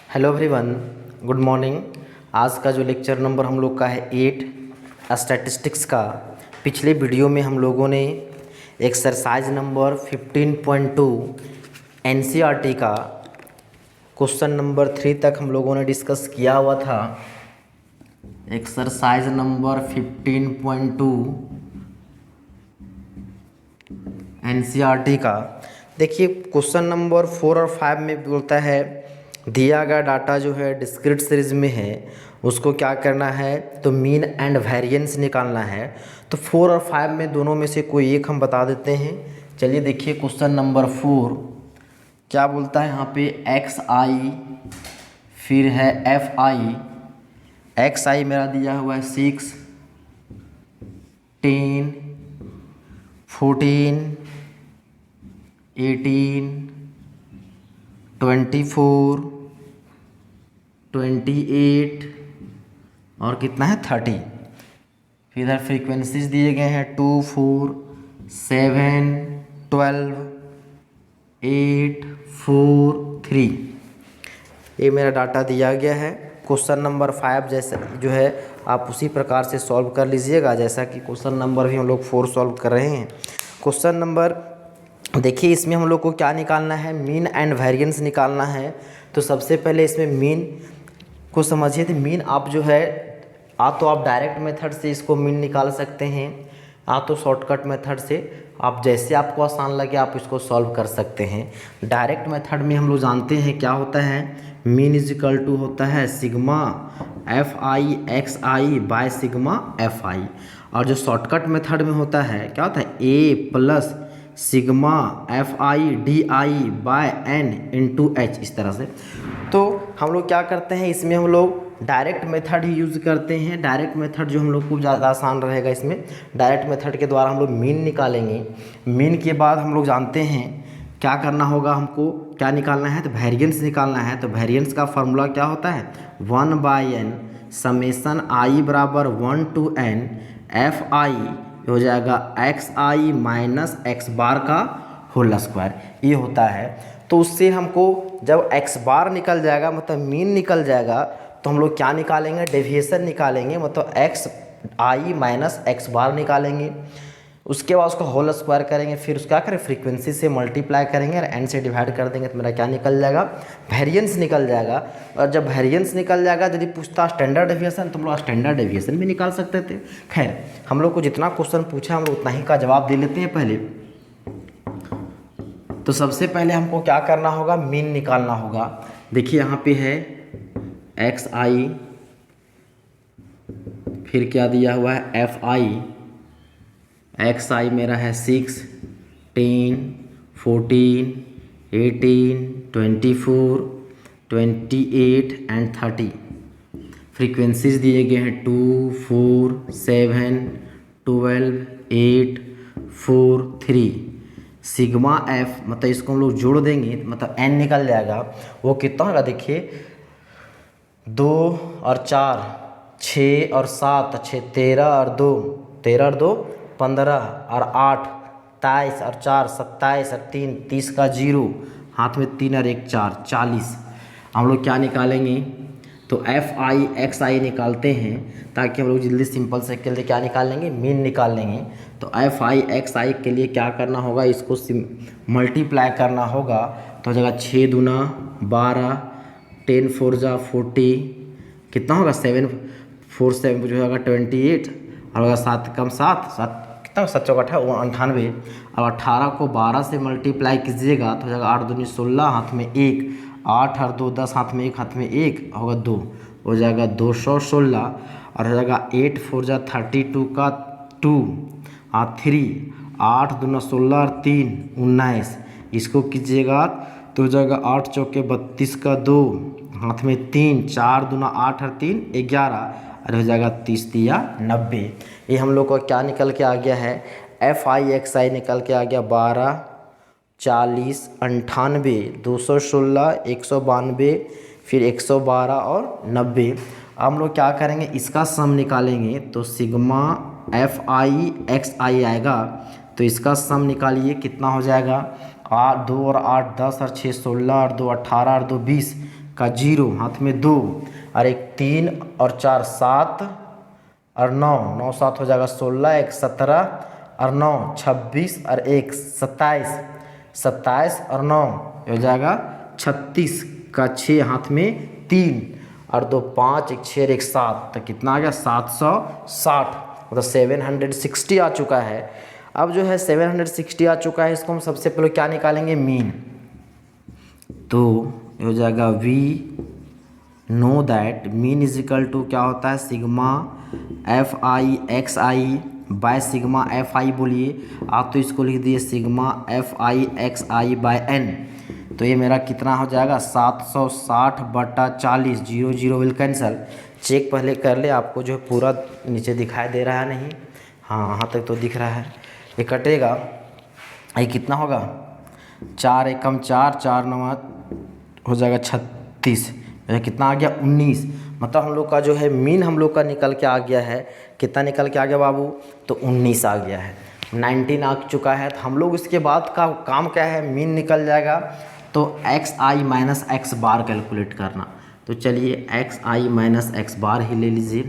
Hello everyone, good morning. आज का जो लेक्चर नंबर हम लोग का है 8 स्टैटिस्टिक्स का। पिछले वीडियो में हम लोगों ने एक्सरसाइज नंबर 15.2 एनसीईआरटी का क्वेश्चन नंबर 3 तक हम लोगों ने डिस्कस किया हुआ था। एक्सरसाइज नंबर 15.2 एनसीईआरटी का देखिए, क्वेश्चन नंबर 4 और 5 में बोलता है दिया गया डाटा जो है डिस्क्रीट सीरीज में है, उसको क्या करना है तो मीन एंड वेरिएंस निकालना है। तो 4 और 5 में दोनों में से कोई एक हम बता देते हैं। चलिए देखिए, क्वेश्चन नंबर 4 क्या बोलता है यहाँ पे एक्स आई, फिर है एफ आई। एक्स आई मेरा दिया हुआ है 6, 10, 14, 18, 24, 28 और कितना है 30। फिर इधर फ्रीक्वेंसीज दिए गए हैं 2, 4, 7, 12, 8, 4, 3। ये मेरा डाटा दिया गया है। क्वेश्चन नंबर 5 जैसा जो है आप उसी प्रकार से सॉल्व कर लीजिएगा जैसा कि क्वेश्चन नंबर भी हम लोग 4 सॉल्व कर रहे हैं। क्वेश्चन नंबर देखिए, इसमें हम लोग को क्या निकालना है, मीन एंड वेरिएंस निकालना है। तो सबसे पहले इसमें मीन को समझिए। तो मीन आप जो है तो आप डायरेक्ट मेथड से इसको मीन निकाल सकते हैं, तो शॉर्टकट मेथड से आप जैसे आपको आसान लगे आप इसको सॉल्व कर सकते हैं। डायरेक्ट मेथड में हम लोग जानते हैं क्या होता है, मीन इज इक्वल टू होता है sigma F I X I by sigma F आई। और जो शॉर्टकट मेथड में होता है क्या होता है, A plus sigma F I D I by N into H, इस तरह से। तो हम लोग क्या करते हैं, इसमें हम लोग डायरेक्ट मेथड ही यूज़ करते हैं। डायरेक्ट मेथड जो हम लोग को ज़्यादा आसान रहेगा, इसमें डायरेक्ट मेथड के द्वारा हम लोग मीन निकालेंगे। मीन के बाद हम लोग जानते हैं क्या करना होगा, हमको क्या निकालना है तो वेरिएंस निकालना है। तो वेरिएंस का फार्मूला क्या होता है, 1/n समेसन आई बराबर 1 to n एफ आई हो जाएगा x I minus X bar का होल स्क्वायर, ये होता है। तो उससे हमको जब एक्स बार निकल जाएगा मतलब मीन निकल जाएगा, तो हम लोग क्या निकालेंगे, डेविएशन निकालेंगे, मतलब एक्स आई माइनस एक्स बार निकालेंगे। उसके बाद उसका होल स्क्वायर करेंगे, फिर उसका क्या करें फ्रीक्वेंसी से मल्टीप्लाई करेंगे और एन से डिवाइड कर देंगे, तो मेरा क्या निकल जाएगा, वेरिएंस निकल जाएगा। और जब वेरिएंस निकल जाएगा, यदि पूछता स्टैंडर्ड डेविएशन तो हम लोग स्टैंडर्ड डेविएशन भी निकाल सकते थे। खैर, हम लोग को जितना क्वेश्चन पूछा हम लोग उतना ही का जवाब दे लेते हैं पहले। तो सबसे पहले हमको क्या करना होगा, मीन निकालना होगा। देखिए यहाँ पे है एक्स आई, फिर क्या दिया हुआ है एफ आई। एक्स आई मेरा है 6, 10, 14, 18, 24, 28 एंड 30। फ्रीक्वेंसीज दिए गए हैं 2, 4, 7, 12, 8, 4, 3। सिग्मा एफ मतलब इसको हम लोग जोड़ देंगे मतलब एन निकल जाएगा। वो कितना होगा देखिए, 2 और 4 6 और 7 6 13 और 2 13 और 2 15 और 8 23 और 4 27 और 3 30 का 0, हाथ में 3 और 1 4 40। हम लोग क्या निकालेंगे तो एफ आई एक्स आई निकालते हैं, ताकि हम लोग जल्दी सिंपल से के लिए क्या निकाल लेंगे, मीन निकाल लेंगे। तो एफ आई एक्स आई के लिए क्या करना होगा, इसको मल्टीप्लाई करना होगा। तो हो जाएगा 6 दूना 12, 10 4 जा 40, कितना होगा 7 4 7 जो होगा 28, और होगा 7 कम 7 7 कितना 7 चौका 98। अब 18 को 12 से मल्टीप्लाई कीजिएगा तो हो जाएगा 8 दूनी 16, हाथ में 1, 8 और 2 10, हाथ में 1, हाथ में 1 होगा 2, हो जाएगा 216। और हो जाएगा 8 4 जा 32 का 2 और 3, 8 दूना 16 और 3 19। इसको कीजिएगा तो हो जाएगा 8 चौके 32 का 2, हाथ में 3, 4 दूना 8 और 3 11, और हो जाएगा 30 या 90। ये हम लोग को क्या निकल के आ गया है, एफ आई एक्स आई निकल के आ गया 12, 40, 98, 216, 192, फिर 112 और 90। अब हम लोग क्या करेंगे, इसका सम निकालेंगे। तो सिग्मा एफ आई एक्स आई आएगा, तो इसका सम निकालिए कितना हो जाएगा, 8 2 और 8 10 और 6 16 और 2 18 और 2 20 का 0 हाथ में 2 और एक 3 और 4 7 और 9 9 7 हो जाएगा 16 एक 17 और 9 26 और एक 27 27 और 9 हो जाएगा 36 का 6 हाथ में 3 और 2 5 एक 6 एक 7 तो कितना आ गया 760 मतलब 760 आ चुका है। अब जो है 760 आ चुका है, इसको हम सबसे पहले क्या निकालेंगे मीन। तो हो जाएगा we know that mean is equal to क्या होता है sigma F I X I by sigma F I बोलिए आप तो इसको लिख दिए sigma F I X I by N. तो ये मेरा कितना हो जाएगा 760/40 0 0 विल कैंसल। चेक पहले कर ले आपको जो पूरा नीचे दिखाई दे रहा है नहीं, हाँ यहाँ तक तो दिख रहा है। ये कटेगा, ये कितना होगा 4 एकम 4 4 9 हो जाएगा 36, ये कितना आ गया 19। मतलब हम लोग का जो है मीन हम लोग का निकल के आ गया है, कितना निकल के आ गया बाबू तो 19 आ गया है, 19 आ चुका है। तो हम लोग इसके बाद का काम क्या है मीन निकल जाएगा तो x I minus X bar calculate करना। तो चलिए एक्स आई माइनस एक्स बार ही ले लीजिए,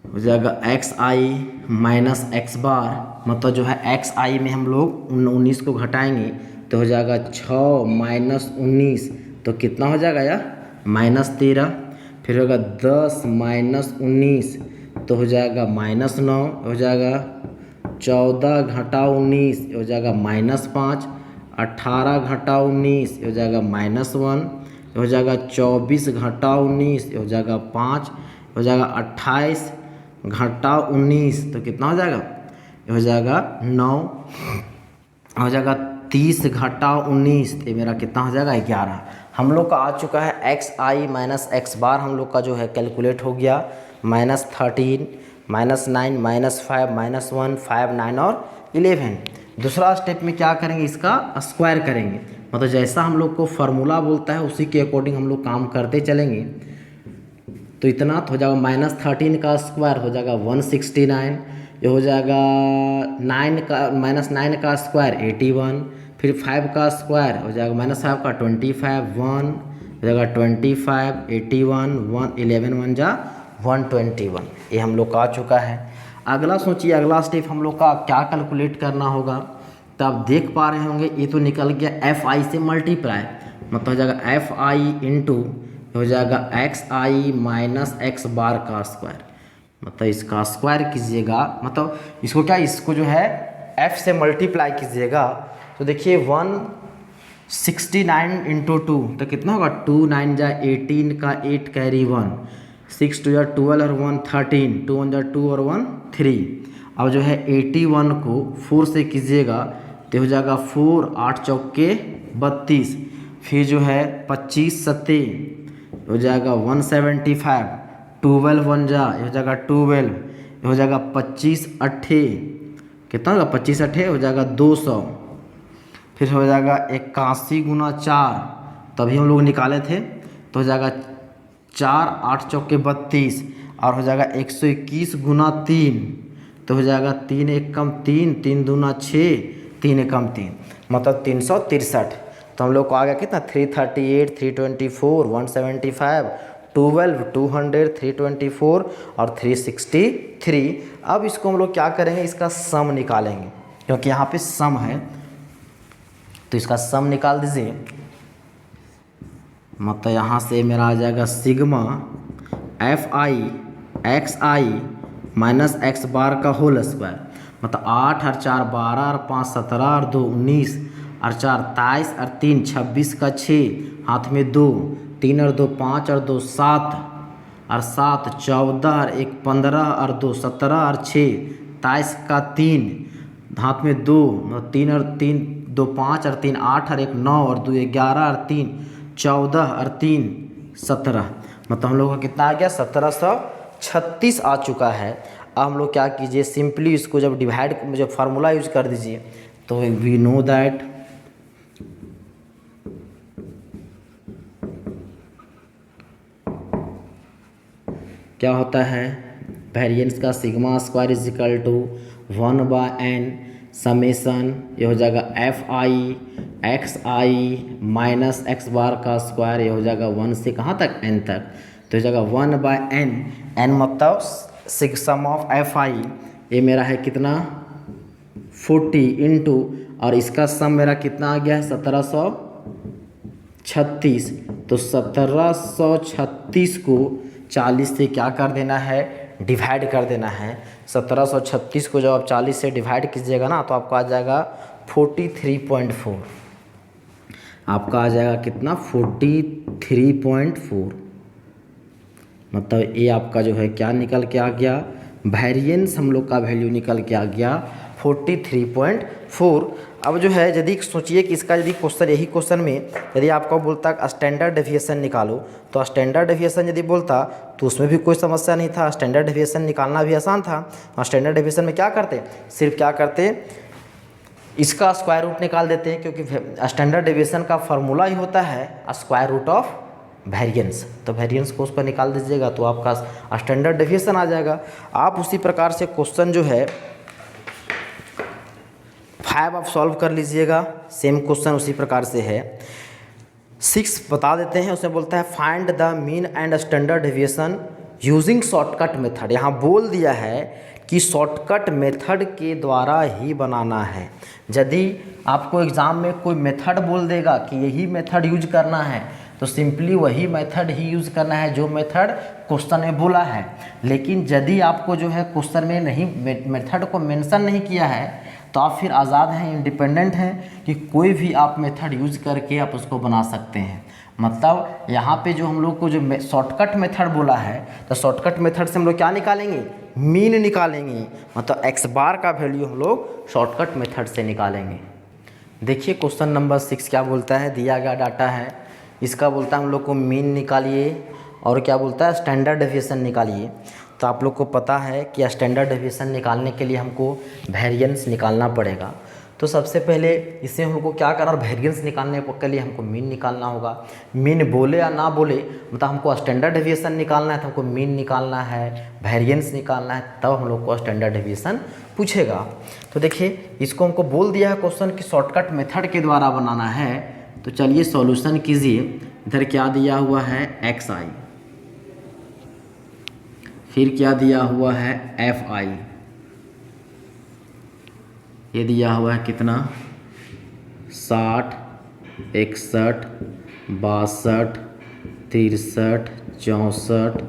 हो जाएगा एक्स आई माइनस एक्स बार मतलब जो है एक्स आई में हम लोग 19 को घटाएंगे तो हो जाएगा 6 माइनस 19 तो कितना हो जाएगा यार -13। फिर होगा 10 माइनस 19 तो हो जाएगा -9, हो जाएगा 14 घटा 19 हो जाएगा -5, 18 घटा 19 हो जाएगा -1, हो जाएगा 24 घटा 19 हो जाएगा 5, हो जाएगा 28 घटा 19 तो कितना हो जाएगा हो जाएगा 9, हो जाएगा 30 घटा 19 तो मेरा कितना हो जाएगा 11। हम लोग का आ चुका है एक्स आई माइनस एक्स बार हम लोग का जो है कैलकुलेट हो गया -13 -9 -5 -1 5 9 और 11। दूसरा स्टेप में क्या करेंगे इसका स्क्वायर करेंगे, मतलब जैसा हम लोग को फार्मूला बोलता है उसी के अकॉर्डिंग हम लोग काम करते चलेंगे। तो इतना तो हो जाएगा -13 का स्क्वायर हो जाएगा 169, ये हो जाएगा 9 का -9 का स्क्वायर 81, फिर 5 का स्क्वायर हो जाएगा -5 का 25 1 हो जाएगा 25 81 1 11 1 जा 121। ये हम लोग का आ चुका है। अगला सोचिए अगला स्टेप हम लोग का क्या कैलकुलेट करना होगा। तो आप देख पा रहे होंगे ये तो निकल गया एफ आई से मल्टीप्लाई, मतलब हो जाएगा एफ आई इंटू हो जाएगा x I minus X bar का स्क्वायर, मतलब इसका स्क्वायर कीजिएगा, मतलब इसको क्या इसको जो है f से मल्टीप्लाई कीजिएगा। तो देखिए 169 इंटू 2 तो कितना होगा 2 9 जा 18 का 8 कैरी 1 6 2 जा 12 और 1 13 2 1 जा 2 और 1 3। अब जो है 81 को 4 से कीजिएगा तो हो जाएगा 4 8 चौके 32, फिर जो है 25 7 हो जाएगा 175 12 1 जा हो जाएगा 12 हो जाएगा 25 8 कितना होगा 25 8 हो जाएगा 200, फिर हो जाएगा 81 गुना 4 तभी हम लोग निकाले थे तो हो जाएगा 4 8 चौके 32 और हो जाएगा 121 गुना 3 तो हो जाएगा 3 1 कम 3 3 दूना 6 3 1 कम 3 मतलब 363। तो हम लोग को आ गया कितना 338 324 175 12 200 324 और 363। अब इसको हम लोग क्या करेंगे इसका सम निकालेंगे क्योंकि यहाँ पे सम है, तो इसका सम निकाल दीजिए। मतलब यहाँ से मेरा आ जाएगा sigma F I X I minus X bar का होल स्क्वायर, मतलब 8 और 4 12 और 5 17 और 2 19 और 4 23 और 3 26 का 6 हाथ में 2 3 और 2 5 और 2 7 और 7 14 और 1 15 और 2 17 और 6 23 का 3 हाथ में 2 3 और 3 2 5 और 3 8 और 1 9 और 2 11 और 3 14 और 3 17, मतलब हम लोग का कितना आ गया 1736 आ चुका है। अब हम लोग क्या कीजिए सिंपली इसको जब डिवाइड जब फार्मूला यूज कर दीजिए तो वी नो दैट क्या होता है वेरिएंस का sigma square is equal to 1/n summation ये हो जाएगा F I X I minus X bar का स्क्वायर, ये हो जाएगा 1 से कहाँ तक n तक, तो हो जाएगा 1/n, n मतलब सम ऑफ एफ आई, ये मेरा है कितना 40 इंटू, और इसका सम मेरा कितना आ गया है 1736, तो 1736 को 40 से क्या कर देना है, डिवाइड कर देना है। 1736 को जब आप 40 से डिवाइड कीजिएगा ना तो आपको आ जाएगा 43.4, आपका आ जाएगा कितना 43.4, मतलब ये आपका जो है क्या निकल के आ गया, वेरिएंस हम लोग का वैल्यू निकल के आ गया 43.4। अब जो है यदि सोचिए कि इसका यदि क्वेश्चन, यही क्वेश्चन में यदि आपको बोलता स्टैंडर्ड डेविएशन निकालो, तो स्टैंडर्ड डेविएशन यदि बोलता तो उसमें भी कोई समस्या नहीं था, स्टैंडर्ड डेविएशन निकालना भी आसान था। और स्टैंडर्ड डेविएशन में क्या करते, सिर्फ क्या करते, इसका स्क्वायर रूट निकाल देते हैं, क्योंकि स्टैंडर्ड डेविएशन का फॉर्मूला ही होता है स्क्वायर रूट ऑफ वेरिएंस, तो वेरिएंस को उस पर निकाल दीजिएगा तो आपका स्टैंडर्ड डेविएशन आ जाएगा। आप उसी प्रकार से क्वेश्चन जो है 5 आप सॉल्व कर लीजिएगा, सेम क्वेश्चन उसी प्रकार से है। 6 बता देते हैं, उसमें बोलता है find the mean and standard deviation using shortcut method. यहाँ बोल दिया है कि शॉर्टकट मेथड के द्वारा ही बनाना है। यदि आपको एग्ज़ाम में कोई मेथड बोल देगा कि यही मेथड यूज करना है, तो सिंपली वही मेथड ही यूज़ करना है जो मेथड क्वेश्चन में बोला है। लेकिन यदि आपको जो है क्वेश्चन में नहीं, मेथड को मेंशन नहीं किया है, तो आप फिर आज़ाद हैं, इंडिपेंडेंट हैं कि कोई भी आप मेथड यूज करके आप उसको बना सकते हैं। मतलब यहाँ पे जो हम लोग को जो शॉर्टकट मेथड बोला है, तो शॉर्टकट मेथड से हम लोग क्या निकालेंगे, मीन निकालेंगे, मतलब एक्स बार का वैल्यू हम लोग शॉर्टकट मेथड से निकालेंगे। देखिए क्वेश्चन नंबर 6 क्या बोलता है, दिया गया डाटा है, इसका बोलता है हम लोग को मीन निकालिए, और क्या बोलता है स्टैंडर्ड डेविएशन निकालिए। तो आप लोग को पता है कि स्टैंडर्ड डेविएशन निकालने के लिए हमको वेरिएंस निकालना पड़ेगा। तो सबसे पहले इसे हम लोग को क्या करना, वेरिएंस निकालने के लिए हमको मीन निकालना होगा। मीन बोले या ना बोले, मतलब हमको स्टैंडर्ड डेविएशन निकालना है तो हमको मीन निकालना है, वेरिएंस निकालना है, तब हम लोग को स्टैंडर्ड डेविएशन पूछेगा। तो देखिए इसको हमको बोल दिया है क्वेश्चन कि शॉर्टकट मेथड के द्वारा बनाना है, तो चलिए सॉल्यूशन कीजिए। इधर क्या दिया हुआ है एक्स आई, फिर क्या दिया हुआ है एफ आई, ये दिया हुआ है कितना 60, 61, 62, 63, 64,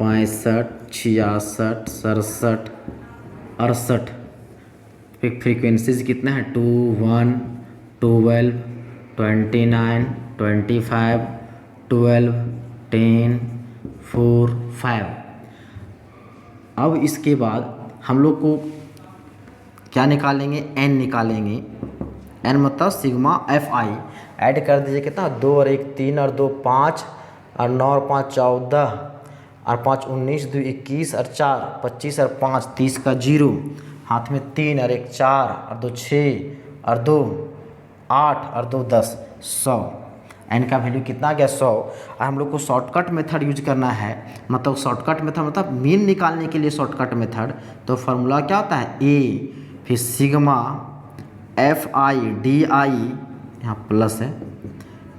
65, 66, 67, 68। फ्रीक्वेंसीज कितना है 2, 1, 12, 29, 25, 12, 10, 4, 5। अब इसके बाद हम लोग को क्या निकालेंगे, n निकालेंगे। n मतलब सिग्मा एफ आई, ऐड कर दीजिए कितना 2 और 1 3 और 2 5 और 9 और 5 14 और 5 19, 2 21 और 4 25 और 5 30 का 0, हाथ में 3 और 1 4 और 2 6 और 2 8 और 2 10, 100। n का वैल्यू कितना आ गया 100। और हम लोग को शॉर्टकट मेथड यूज करना है, मतलब शॉर्टकट मेथड मतलब मीन निकालने के लिए शॉर्टकट मेथड। तो फार्मूला क्या होता है a, फिर सिग्मा एफ आई डी आई, यहाँ प्लस है,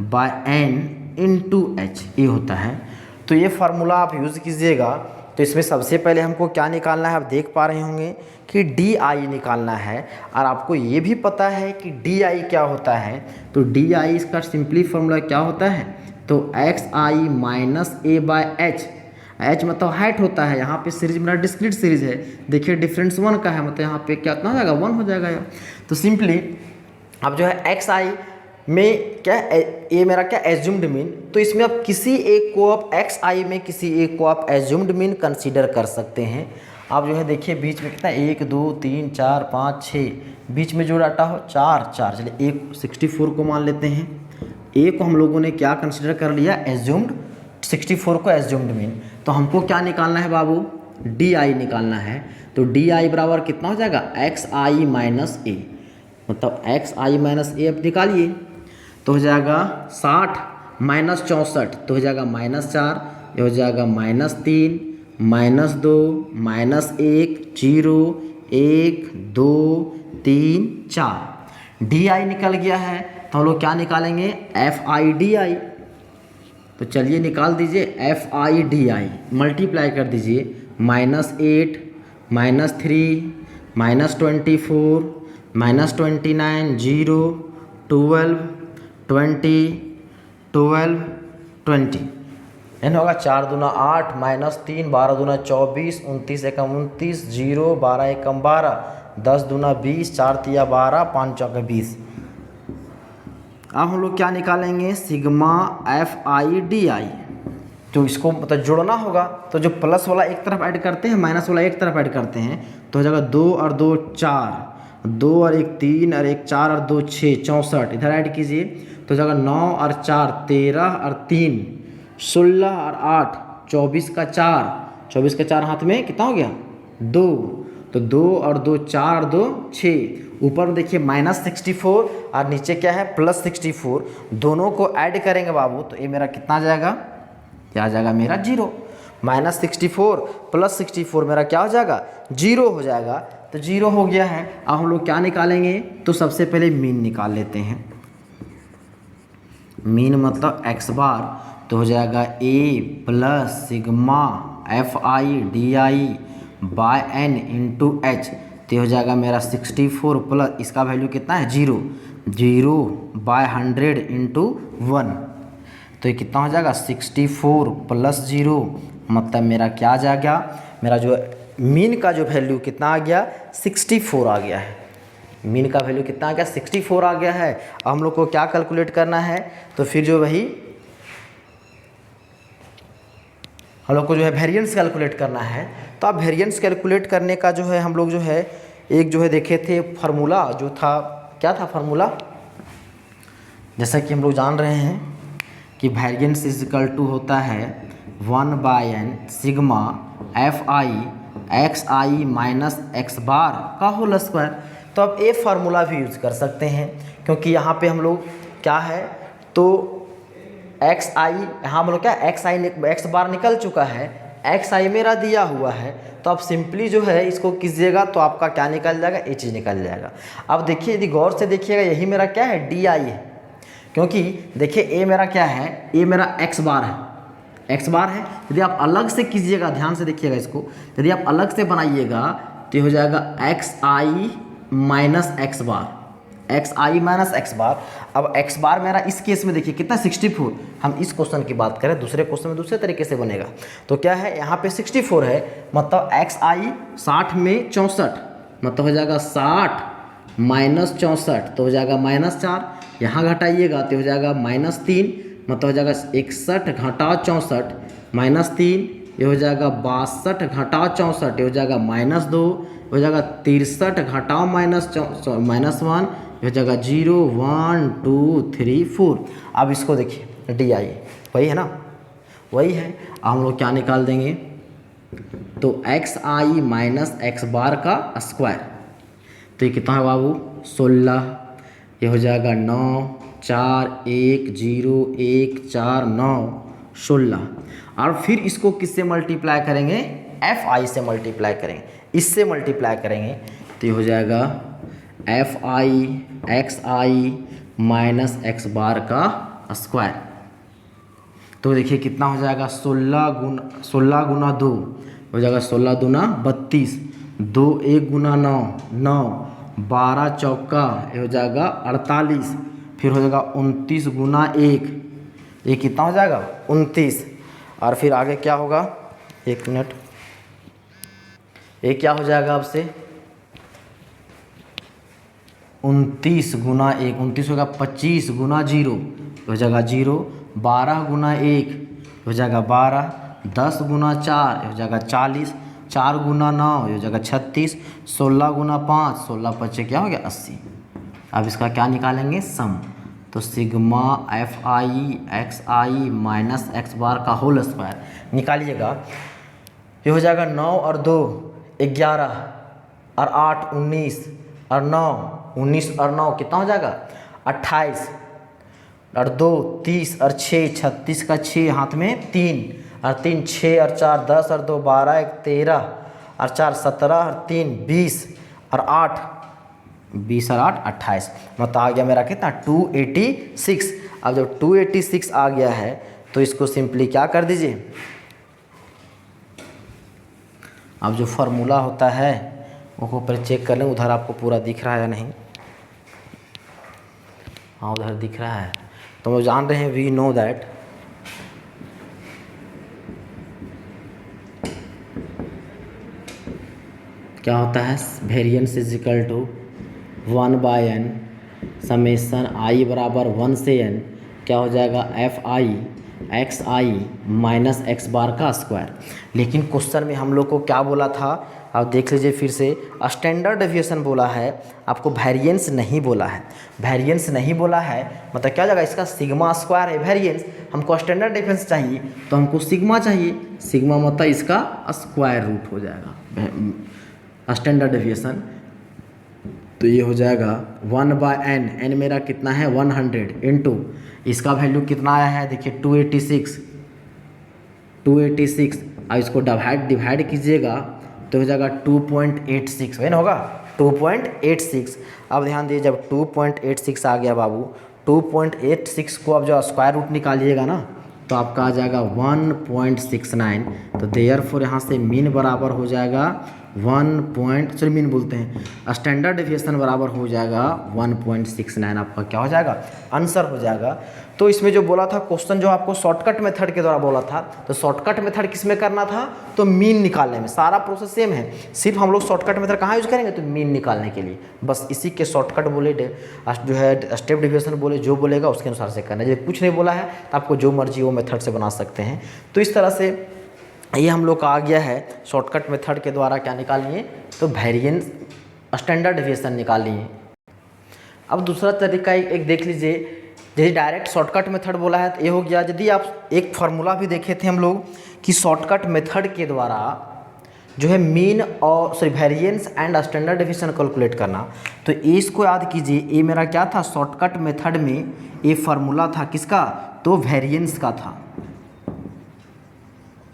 बाय n इंटू एच, ये होता है। तो ये फार्मूला आप यूज़ कीजिएगा। तो इसमें सबसे पहले हमको क्या निकालना है, आप देख पा रहे होंगे कि डी आई निकालना है, और आपको ये भी पता है कि डी आई क्या होता है। तो डी आई इसका सिंपली फार्मूला क्या होता है, तो x I minus A by H, H मतलब हाइट होता है, यहाँ पे सीरीज मेरा डिस्क्रीट सीरीज है, देखिए डिफरेंस 1 का है, मतलब यहाँ पे क्या हो जाएगा 1 हो जाएगा यार। तो सिंपली अब जो है एक्स आई में क्या ये मेरा क्या एज्यूम्ड मीन, तो इसमें आप किसी एक को आप एक्स आई में किसी एक को आप एज्यूम्ड मीन कंसीडर कर सकते हैं। आप जो है देखिए बीच में कितना 1 2 3 4 5 6, बीच में जो डाटा हो 4 4, चलिए एक 64 को मान लेते हैं। ए को हम लोगों ने क्या कंसीडर कर लिया, एज्यूम्ड, 64 को एज्यूम्ड मीन। तो हमको क्या निकालना है बाबू, डी आई निकालना है। तो डी आई बराबर कितना हो जाएगा एक्स आई माइनस ए, मतलब एक्स आई माइनस ए अब निकालिए, तो हो जाएगा 60 माइनस 64, तो हो जाएगा -4, ये हो जाएगा -3, -2, -1, 0, 1 2 3 4। डी आई निकल गया है तो हम लोग क्या निकालेंगे, एफ आई डी आई। तो चलिए निकाल दीजिए F I D I, multiply कर दीजिए, -8 -3 -24 -29 0 12 20 12 20 एन होगा 4 दूना 8 -3 12 दूना 24 29 एकम 29 0 12 एकम 12 10 दूना 20 4 तिया 12 5 चौके 20। अब हम लोग क्या निकालेंगे, सिग्मा एफ आई डी आई। तो इसको मतलब जोड़ना होगा, तो जो प्लस वाला एक तरफ ऐड करते हैं, माइनस वाला एक तरफ ऐड करते हैं, तो हो जाएगा 2 और 2 4, 2 और 1 3 और 1 4 और 2 6 64। इधर ऐड कीजिए तो हो जाएगा 9 और 4 13 और 3 16 और 8 24 का 4, 24 का 4 हाथ में कितना हो गया 2, तो 2 और 2 4 और 2 6। ऊपर में देखिए -64 और नीचे क्या है +64, दोनों को ऐड करेंगे बाबू तो ये मेरा कितना आ जाएगा, क्या आ जाएगा मेरा 0। -64 +64 मेरा क्या हो जाएगा 0 हो जाएगा। तो 0 हो गया है। अब हम लोग क्या निकालेंगे, तो सबसे पहले मीन निकाल लेते हैं। मीन मतलब x बार, तो हो जाएगा a plus sigma F I D I by n into H. तो हो जाएगा मेरा 64 प्लस इसका वैल्यू कितना है 0 0 बाय 100 इंटू 1। तो ये कितना हो जाएगा 64 प्लस 0, मतलब मेरा क्या आ जाएगा, मेरा जो मीन का जो वैल्यू कितना आ गया 64 आ गया है। मीन का वैल्यू कितना आ गया 64 आ गया है। अब हम लोग को क्या कैलकुलेट करना है, तो फिर जो वही हम लोग को जो है वेरिएंस कैलकुलेट करना है। तो अब वेरिएंस कैलकुलेट करने का जो है हम लोग जो है एक जो है देखे थे फार्मूला, जो था क्या था फार्मूला, जैसा कि हम लोग जान रहे हैं कि वेरिएंस इज इक्वल टू होता है 1/n sigma F I X I minus X bar का होल स्क्वायर। तो अब ये फार्मूला भी यूज़ कर सकते हैं, क्योंकि यहाँ पे हम लोग क्या है तो एक्स आई, यहाँ हम लोग क्या एक्स आई एक्स बार निकल चुका है, एक्स आई मेरा दिया हुआ है। तो आप सिंपली जो है इसको कीजिएगा तो आपका क्या निकल जाएगा, ये चीज़ निकल जाएगा। अब देखिए यदि गौर से देखिएगा यही मेरा क्या है डी आई है, क्योंकि देखिए ए मेरा क्या है, ए मेरा एक्स बार है, एक्स बार है। यदि आप अलग से कीजिएगा, ध्यान से देखिएगा इसको, यदि आप अलग से बनाइएगा तो ये हो जाएगा x I minus X bar, x I minus X बार। अब एक्स बार मेरा इस केस में देखिए कितना 64, हम इस क्वेश्चन की बात करें, दूसरे क्वेश्चन में दूसरे तरीके से बनेगा। तो क्या है यहाँ पे 64 है, मतलब एक्स आई 60 में 64, मतलब हो जाएगा 60 माइनस 64, तो हो जाएगा -4। यहाँ घटाइएगा तो हो जाएगा -3, मतलब हो जाएगा 61 घटा 64 -3, ये हो जाएगा 62 घटा 64, ये हो जाएगा -2, हो जाएगा 63 घटाओ -1, हो जाएगा 0 1 2 3 4। अब इसको देखिए डी आई वही है ना, वही है। अब हम लोग क्या निकाल देंगे, तो x I minus X bar का स्क्वायर, तो ये कितना है बाबू 16, ये हो जाएगा 9 4 1 0 1 4 9 16। और फिर इसको किससे मल्टीप्लाई करेंगे, एफ आई से मल्टीप्लाई करेंगे, इससे मल्टीप्लाई करेंगे तो ये हो जाएगा F I X I minus X bar का स्क्वायर। तो देखिए कितना हो जाएगा 16 गुना 2 हो जाएगा 16 दूना 32, 2 1 गुना 9 9, 12 चौका ये हो जाएगा 48, फिर हो जाएगा 29 गुना 1, ये कितना हो जाएगा 29। और फिर आगे क्या होगा, 1 मिनट, ये क्या हो जाएगा आपसे 29 गुना 1, 29 होगा 25 गुना 0 हो जाएगा 0, 12 गुना 1 हो जाएगा 12, 10 गुना 4 हो जाएगा 40, 4 गुना 9 हो जाएगा 36, 16 गुना 5 16 5 क्या हो गया 80। अब इसका क्या निकालेंगे सम, तो sigma F I X I minus X bar का होल स्क्वायर निकालिएगा, ये हो जाएगा 9 और 2 11 और 8 19 और 9 19 और 9 कितना हो जाएगा 28 और 2 30 और 6 36 का 6 हाथ में 3 और 3 6 और 4 10 और 2 12 1 13 और 4 17 और 3 20 और 8 20 और 8 28, मतलब आ गया मेरा कितना 286। अब जब 286 आ गया है तो इसको सिंपली क्या कर दीजिए, अब जो फार्मूला होता है वो पर चेक कर लें, उधर आपको पूरा दिख रहा है या नहीं। हाँ उधर दिख रहा है। तो हम जान रहे हैं वी नो दैट क्या होता है, variance is equal to 1/n summation I बराबर 1 से n क्या हो जाएगा F I X I minus X bar का स्क्वायर। लेकिन क्वेश्चन में हम लोग को क्या बोला था, आप देख लीजिए फिर से, स्टैंडर्ड डेविएशन बोला है, आपको वेरिएंस नहीं बोला है। वेरिएंस नहीं बोला है मतलब क्या हो जाएगा, इसका सिग्मा स्क्वायर है वेरिएंस, हमको स्टैंडर्ड डेविएशन चाहिए तो हमको सिग्मा चाहिए, सिग्मा मतलब इसका स्क्वायर रूट हो जाएगा स्टैंडर्ड डेविएशन। तो ये हो जाएगा 1/n, n मेरा कितना है 100 इंटू इसका वैल्यू कितना आया है देखिए 286। अब इसको डिवाइड कीजिएगा तो हो जाएगा 2.86, वही ना होगा 2.86। अब ध्यान दीजिए जब 2.86 आ गया बाबू, 2.86 को अब जो स्क्वायर रूट निकालिएगा ना तो आपका आ जाएगा 1.69। तो देयरफॉर यहाँ से मीन बराबर हो जाएगा मीन बोलते हैं स्टैंडर्ड डेविएशन बराबर हो जाएगा 1.69, आपका क्या हो जाएगा आंसर हो जाएगा। तो इसमें जो बोला था क्वेश्चन जो आपको शॉर्टकट मेथड के द्वारा बोला था, तो शॉर्टकट मेथड किस में करना था, तो मीन निकालने में। सारा प्रोसेस सेम है, सिर्फ हम लोग शॉर्टकट मेथड कहाँ यूज करेंगे, तो मीन निकालने के लिए। बस इसी के शॉर्टकट बोले जो है स्टेप डेविएशन बोले, जो बोलेगा उसके अनुसार से करना है। यदि कुछ नहीं बोला है तो आपको जो मर्जी वो मेथड से बना सकते हैं। तो इस तरह से ये हम लोग का आ गया है शॉर्टकट मेथड के द्वारा क्या निकाल लिए, तो वेरिएंस स्टैंडर्ड डेविएशन निकाल लिए। अब दूसरा तरीका एक देख लीजिए, जैसे डायरेक्ट शॉर्टकट मेथड बोला है तो ये हो गया। यदि आप एक फार्मूला भी देखे थे हम लोग कि शॉर्टकट मेथड के द्वारा जो है मीन और variance and standard deviation calculate करना, तो इसको याद कीजिए। ये मेरा क्या था शॉर्टकट मेथड में, ये फार्मूला था किसका, तो वेरिएंस का था,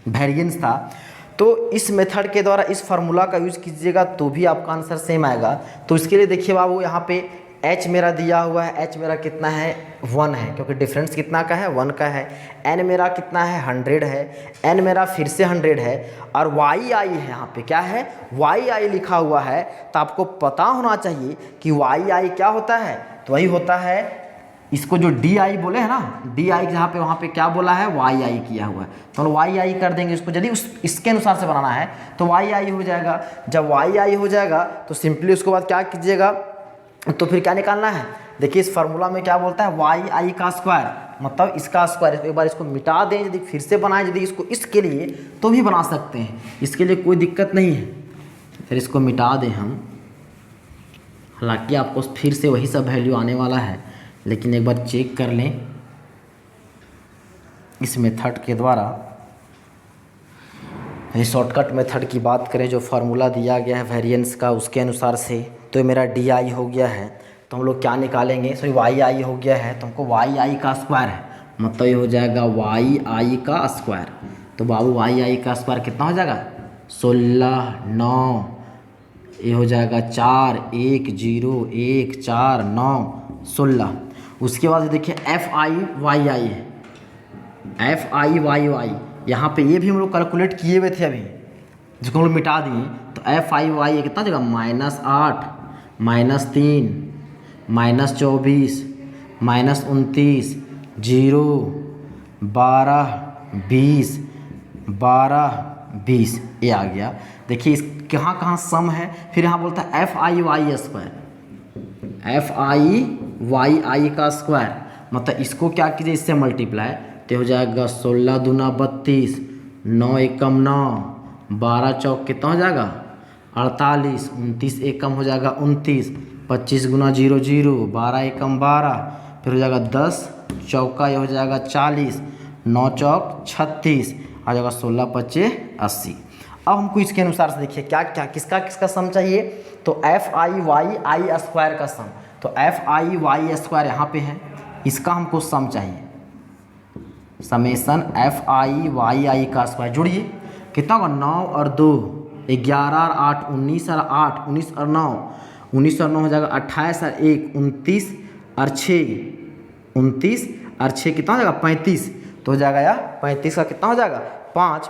वेरिएंस था। तो इस मेथड के द्वारा इस फार्मूला का यूज़ कीजिएगा तो भी आपका आंसर सेम आएगा। तो इसके लिए देखिए बाबू, यहाँ पे h मेरा दिया हुआ है, h मेरा कितना है 1 है, क्योंकि डिफरेंस कितना का है 1 का है। n मेरा कितना है 100 है, n मेरा फिर से 100 है, और y i है, यहाँ पे क्या है y i लिखा हुआ है। तो आपको पता होना चाहिए कि y i क्या होता है, तो वही होता है इसको जो डी आई बोले है ना, डी आई जहाँ पे वहाँ पे क्या बोला है वाई आई किया हुआ है, तो हम वाई आई कर देंगे इसको। यदि इसके अनुसार से बनाना है तो वाई आई हो जाएगा। जब वाई आई हो जाएगा तो सिंपली उसके बाद क्या कीजिएगा, तो फिर क्या निकालना है, देखिए इस फार्मूला में क्या बोलता है वाई आई का स्क्वायर, मतलब इसका स्क्वायर। एक बार इसको मिटा दें, यदि फिर से बनाएं, यदि इसको इसके लिए तो भी बना सकते हैं, इसके लिए कोई दिक्कत नहीं है। फिर इसको मिटा दें हम, हालांकि आपको फिर से वही सब वैल्यू आने वाला है, लेकिन एक बार चेक कर लें इस मेथड के द्वारा। ये शॉर्टकट मेथड की बात करें, जो फार्मूला दिया गया है वेरिएंस का उसके अनुसार से, तो मेरा डी आई हो गया है। तो हम लोग क्या निकालेंगे, सॉरी वाई आई हो गया है, तो हमको वाई आई का स्क्वायर है, मतलब ये हो जाएगा वाई आई का स्क्वायर। तो बाबू वाई आई का स्क्वायर कितना हो जाएगा 16 9, ये हो जाएगा 4 1 0 1 4 9 16। उसके बाद देखिए एफ आई वाई आई है, एफ आई वाई वाई, यहाँ पे ये भी हम लोग कैलकुलेट किए हुए थे अभी, जिसको हम लोग मिटा दिए। तो एफ आई वाई कितना जगह -8 -3 -24 -29 0 12 20 12 20, ये आ गया। देखिए इस कहाँ सम है, फिर यहाँ बोलता है F I Y square, F I Y I का स्क्वायर, मतलब इसको क्या कीजिए इससे मल्टीप्लाई, तो हो जाएगा 16 दूना 32 9 एकम 9 12 चौक कितना हो जाएगा 48 29 एकम हो जाएगा 29 25 गुना 0 0 12 एकम 12, फिर हो जाएगा 10 चौका, ये हो जाएगा 40 9 चौक 36, आ जाएगा 16 25 80। अब हमको इसके अनुसार से देखिए क्या क्या किसका सम चाहिए, तो F I Y I square का सम। तो एफ आई वाई स्क्वायर यहाँ पे है, इसका हमको सम चाहिए, summation F I Y I का स्क्वायर। जोड़िए कितना होगा 9 और 2 11 और 8 19 और 8 19 और 9 19 और 9 हो जाएगा 28 और 1 29 और 6 29 और 6 कितना हो जाएगा 35, तो हो जाएगा यार 35 का कितना हो जाएगा 5।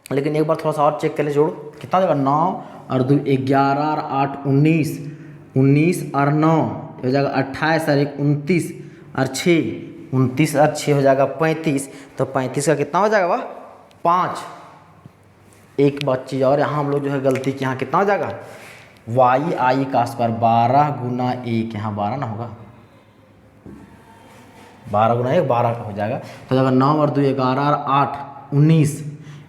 लेकिन एक बार थोड़ा सा और चेक कर ले, जोड़ कितना हो जाएगा 9 और 2 11 और 8 19 19 और 9 हो जाएगा 28 और 1 29 और 6 29 और 6 हो जाएगा 35, तो 35 का कितना हो जाएगा वह 5। एक बात चीज़ और, यहाँ हम लोग जो है गलती की, यहाँ कितना हो जाएगा वाई आई का स्क्वायर 12 गुना 1, यहाँ 12 ना होगा, 12 गुना 1 12 का हो जाएगा, तो हो जाएगा 9 और 2 11 और 8 19।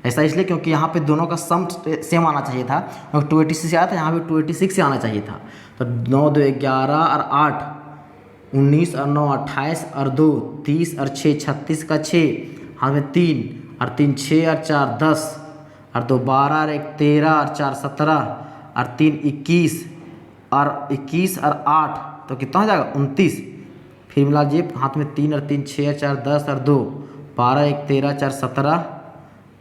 ऐसा इसलिए क्योंकि यहाँ पे दोनों का सम सेम आना चाहिए था, और 286 से आया था, यहाँ पे 286 से आना चाहिए था। तो 9 2 11 और 8 19 और 9 28 और 2 30 और 6 36 का 6, हाथ में 3 और 3 6 और 4 10 और 2 12 और 1 13 और 4 17 और 3 21 और 8, तो कितना हो जाएगा 29। फिर मिला जी हाथ में 3 और 3 6 और 4 10 और 2 12 1 13 4 17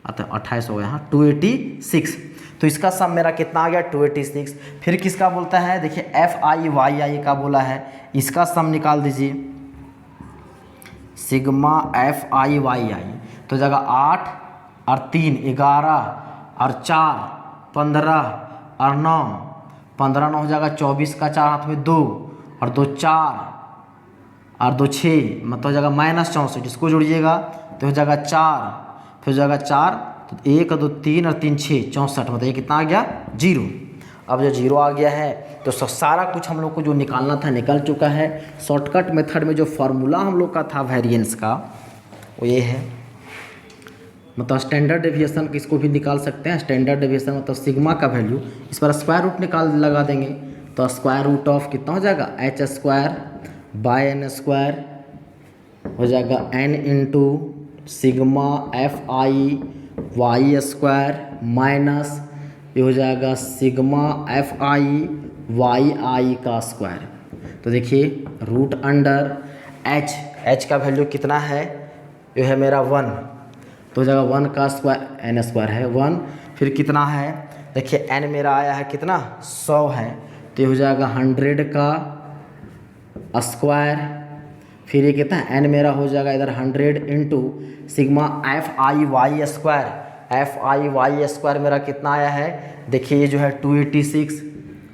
28 हो गया, यहाँ 286। तो इसका सम मेरा कितना आ गया 286। फिर किसका बोलता है, देखिए एफ आई वाई आई का बोला है, इसका सम निकाल दीजिए सिग्मा एफ आई वाई आई, तो जगह 8 और 3 11 और 4 15 और 9 15 9 हो जाएगा 24 का 4 हाथ में 2 और 2 4 और 2 6, मतलब हो जाएगा -64, इसको जोड़िएगा तो हो जाएगा 4, फिर हो जाएगा 4 तो 1 2 3 और 3 6 64, मतलब ये कितना आ गया 0। अब जो 0 आ गया है तो सारा कुछ हम लोग को जो निकालना था निकल चुका है। शॉर्टकट मेथड में जो फार्मूला हम लोग का था वेरिएंस का वो ये है, मतलब स्टैंडर्ड डेविएशन किसको भी निकाल सकते हैं। स्टैंडर्ड डेविएशन मतलब सिग्मा का वैल्यू, इस पर स्क्वायर रूट लगा देंगे, तो स्क्वायर रूट ऑफ कितना हो जाएगा h square by N square हो जाएगा n into sigma F I Y square minus ये हो जाएगा sigma F I Y I का स्क्वायर। तो देखिए रूट अंडर h का वैल्यू कितना है, ये है मेरा 1, तो हो जाएगा 1 का स्क्वायर n स्क्वायर है 1, फिर कितना है देखिए n मेरा आया है कितना 100 है, तो ये हो जाएगा 100 का स्क्वायर, फिर ये कितना n मेरा हो जाएगा इधर 100 into sigma F I Y square मेरा कितना आया है देखिए ये जो है 286,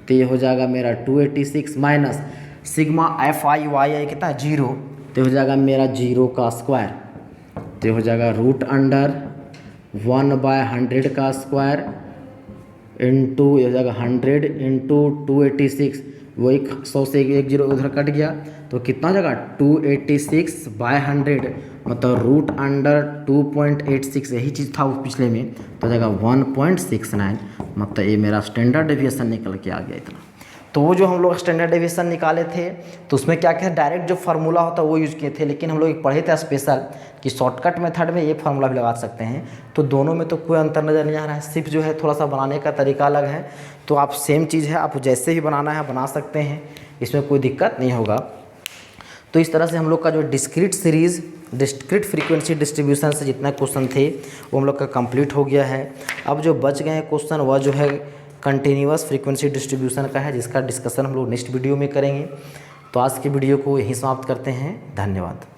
तो ये हो जाएगा मेरा 286 minus sigma F I Y कितना 0, तो हो जाएगा मेरा 0 का स्क्वायर, तो हो जाएगा रूट अंडर 1/100 का स्क्वायर इंटू ये हो जाएगा 100 इंटू 286, वो 100 से एक 0 उधर कट गया, तो कितना हो जाएगा 286/100, मतलब रूट अंडर 2.86, यही चीज़ था वो पिछले में, तो हो जाएगा 1.69, मतलब ये मेरा स्टैंडर्ड डेविएशन निकल के आ गया इतना। तो वो जो हम लोग स्टैंडर्ड डेविएशन निकाले थे तो उसमें क्या क्या डायरेक्ट जो फार्मूला होता है वो यूज़ किए थे, लेकिन हम लोग पढ़े थे स्पेशल कि शॉर्टकट मेथड में ये फार्मूला भी लगा सकते हैं, तो दोनों में तो कोई अंतर नज़र नहीं आ रहा है, सिर्फ जो है थोड़ा सा बनाने का तरीका अलग है। तो आप सेम चीज़ है, आप जैसे ही बनाना है बना सकते हैं, इसमें कोई दिक्कत नहीं होगा। तो इस तरह से हम लोग का जो डिस्क्रीट फ्रीक्वेंसी डिस्ट्रीब्यूशन से जितना क्वेश्चन थे वो हम लोग का कंप्लीट हो गया है। अब जो बच गए हैं क्वेश्चन वह जो है कंटिन्यूअस फ्रीक्वेंसी डिस्ट्रीब्यूशन का है, जिसका डिस्कशन हम लोग नेक्स्ट वीडियो में करेंगे। तो आज की वीडियो को यहीं समाप्त करते हैं, धन्यवाद।